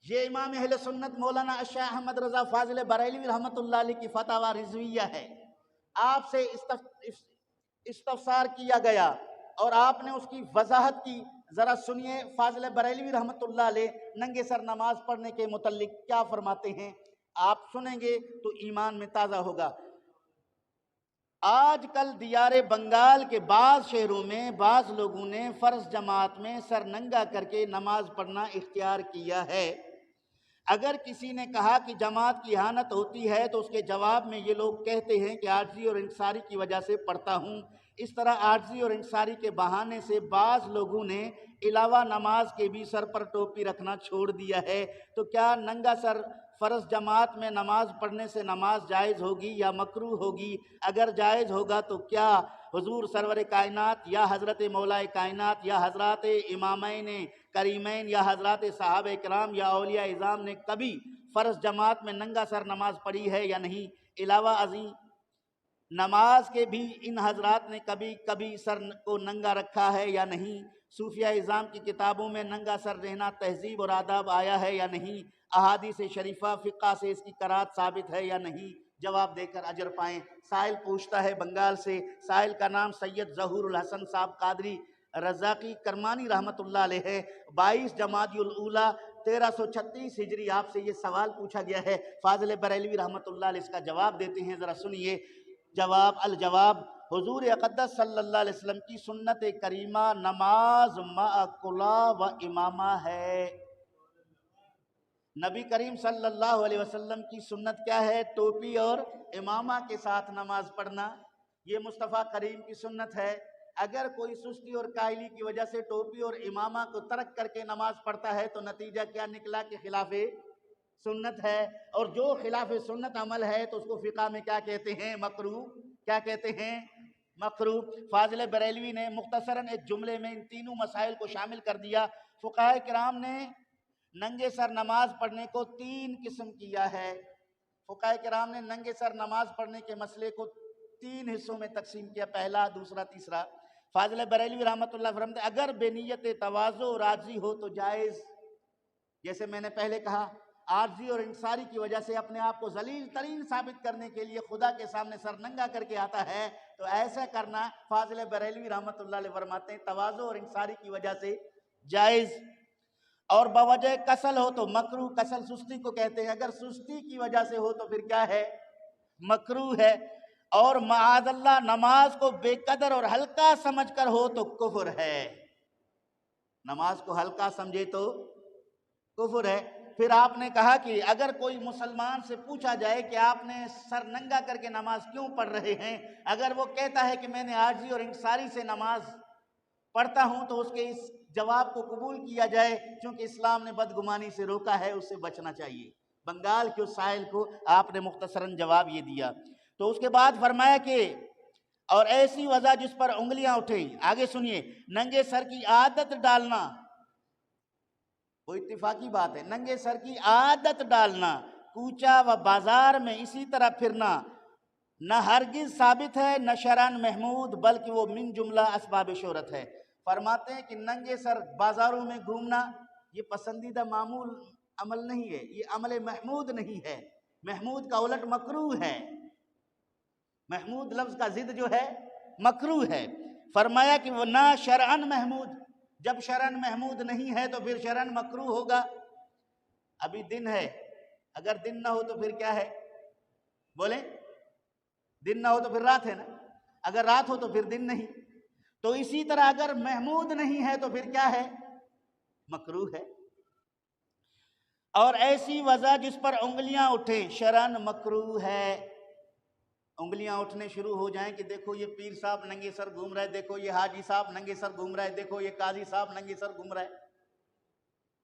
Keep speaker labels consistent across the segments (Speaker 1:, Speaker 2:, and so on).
Speaker 1: یہ امام اہل سنت مولانا شاہ احمد رضا فاضل بریلوی رحمۃ اللہ علیہ کی فتاوی رضویہ ہے۔ آپ سے استفسار کیا گیا اور آپ نے اس کی وضاحت کی۔ ذرا سنیے فاضل بریلوی رحمۃ اللہ علیہ ننگے سر نماز پڑھنے کے متعلق کیا فرماتے ہیں، آپ سنیں گے تو ایمان میں تازہ ہوگا۔ آج کل دیار بنگال کے بعض شہروں میں بعض لوگوں نے فرض جماعت میں سر ننگا کر کے نماز پڑھنا اختیار کیا ہے۔ اگر کسی نے کہا کہ جماعت کی اہانت ہوتی ہے تو اس کے جواب میں یہ لوگ کہتے ہیں کہ عاجزی اور انکساری کی وجہ سے پڑھتا ہوں۔ اس طرح عاجزی اور انکساری کے بہانے سے بعض لوگوں نے علاوہ نماز کے بھی سر پر ٹوپی رکھنا چھوڑ دیا ہے۔ تو کیا ننگا سر فرض جماعت میں نماز پڑھنے سے نماز جائز ہوگی یا مکروہ ہوگی؟ اگر جائز ہوگا تو کیا حضور سرور کائنات یا حضرت مولا کائنات یا حضرات امامین کریمین یا حضرات صحابہ کرام یا اولیاء اعظام نے کبھی فرض جماعت میں ننگا سر نماز پڑھی ہے یا نہیں؟ علاوہ ازیں نماز کے بھی ان حضرات نے کبھی کبھی سر کو ننگا رکھا ہے یا نہیں؟ صوفیہ اعظام کی کتابوں میں ننگا سر رہنا تہذیب اور آداب آیا ہے یا نہیں؟ احادیث شریفہ فقہ سے اس کی قرات ثابت ہے یا نہیں؟ جواب دے کر اجر پائیں۔ سائل پوچھتا ہے بنگال سے، سائل کا نام سید ظہور الحسن صاحب قادری رزاقی کرمانی رحمۃ اللہ علیہ ہے۔ 22 جمادی الاولیٰ 1336 ہجری آپ سے یہ سوال پوچھا گیا ہے۔ فاضل بریلوی رحمۃ اللہ علیہ اس کا جواب دیتے ہیں، ذرا سنیے جواب۔ الجواب: حضور اقدس صلی اللہ علیہ وسلم کی سنت کریمہ نماز مع کلا و امامہ ہے۔ نبی کریم صلی اللہ علیہ وسلم کی سنت کیا ہے؟ ٹوپی اور امامہ کے ساتھ نماز پڑھنا، یہ مصطفیٰ کریم کی سنت ہے۔ اگر کوئی سستی اور کاہلی کی وجہ سے ٹوپی اور امامہ کو ترک کر کے نماز پڑھتا ہے تو نتیجہ کیا نکلا کہ خلاف سنت ہے، اور جو خلاف سنت عمل ہے تو اس کو فقہ میں کیا کہتے ہیں؟ مکروہ۔ کیا کہتے ہیں؟ مکروہ۔ فاضل بریلوی نے مختصراً ایک جملے میں ان تینوں مسائل کو شامل کر دیا۔ فقہائے کرام نے ننگے سر نماز پڑھنے کو 3 قسم کیا ہے۔ فقہائے کرام نے ننگے سر نماز پڑھنے کے مسئلے کو 3 حصوں میں تقسیم کیا، پہلا، دوسرا، تیسرا۔ فاضل بریلوی رحمۃ اللہ فرماتے ہیں اگر بے نیت تواضع اور عاجزی ہو تو جائز۔ جیسے میں نے پہلے کہا، عاجزی اور انکساری کی وجہ سے اپنے آپ کو ذلیل ترین ثابت کرنے کے لیے خدا کے سامنے سر ننگا کر کے آتا ہے تو ایسا کرنا فاضل بریلوی رحمۃ اللہ علیہ فرماتے ہیں تواضع اور انکساری کی وجہ سے جائز، اور بوجہ کسل ہو تو مکروہ۔ کسل سستی کو کہتے ہیں، اگر سستی کی وجہ سے ہو تو پھر کیا ہے؟ مکروہ ہے۔ اور معاذ اللہ نماز کو بے قدر اور ہلکا سمجھ کر ہو تو کفر ہے۔ نماز کو ہلکا سمجھے تو کفر ہے۔ پھر آپ نے کہا کہ اگر کوئی مسلمان سے پوچھا جائے کہ آپ نے سر ننگا کر کے نماز کیوں پڑھ رہے ہیں، اگر وہ کہتا ہے کہ میں نے عاجزی اور انکساری سے نماز پڑھتا ہوں تو اس کے اس جواب کو قبول کیا جائے، چونکہ اسلام نے بدگمانی سے روکا ہے، اس سے بچنا چاہیے۔ بنگال کے سائل کو آپ نے مختصراً جواب یہ دیا۔ تو اس کے بعد فرمایا کہ اور ایسی وضع جس پر انگلیاں اٹھیں، آگے سنیے، ننگے سر کی عادت ڈالنا، وہ اتفاقی بات ہے، ننگے سر کی عادت ڈالنا، کوچہ و بازار میں اسی طرح پھرنا نہ ہرگز ثابت ہے، نہ شرعاً محمود، بلکہ وہ من جملہ اسباب شہرت ہے۔ فرماتے ہیں کہ ننگے سر بازاروں میں گھومنا یہ پسندیدہ معمول عمل نہیں ہے، یہ عمل محمود نہیں ہے، محمود کا الٹ مکروہ ہے۔ محمود لفظ کا ضد جو ہے مکروہ ہے۔ فرمایا کہ وہ نہ شرعاً محمود، جب شرعاً محمود نہیں ہے تو پھر شرعاً مکروہ ہوگا۔ ابھی دن ہے، اگر دن نہ ہو تو پھر کیا ہے؟ بولیں، دن نہ ہو تو پھر رات ہے نا، اگر رات ہو تو پھر دن نہیں۔ تو اسی طرح اگر محمود نہیں ہے تو پھر کیا ہے؟ مکروہ ہے۔ اور ایسی وضع جس پر انگلیاں اٹھیں شرعاً مکروہ ہے۔ انگلیاں اٹھنے شروع ہو جائیں کہ دیکھو یہ پیر صاحب ننگے سر گھوم رہا ہے، دیکھو یہ حاجی صاحب ننگے سر گھوم رہا ہے، دیکھو یہ قاضی صاحب ننگے سر گھوم رہا ہے،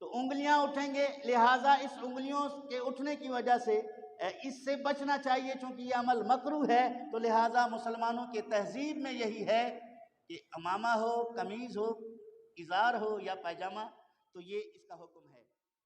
Speaker 1: تو انگلیاں اٹھیں گے، لہٰذا اس انگلیوں کے اٹھنے کی وجہ سے اس سے بچنا چاہیے، چونکہ یہ عمل مکروہ ہے۔ تو لہٰذا مسلمانوں کے تہذیب میں یہی ہے کہ امامہ ہو، قمیض ہو، ازار ہو یا پیجامہ، تو یہ اس کا حکم ہے۔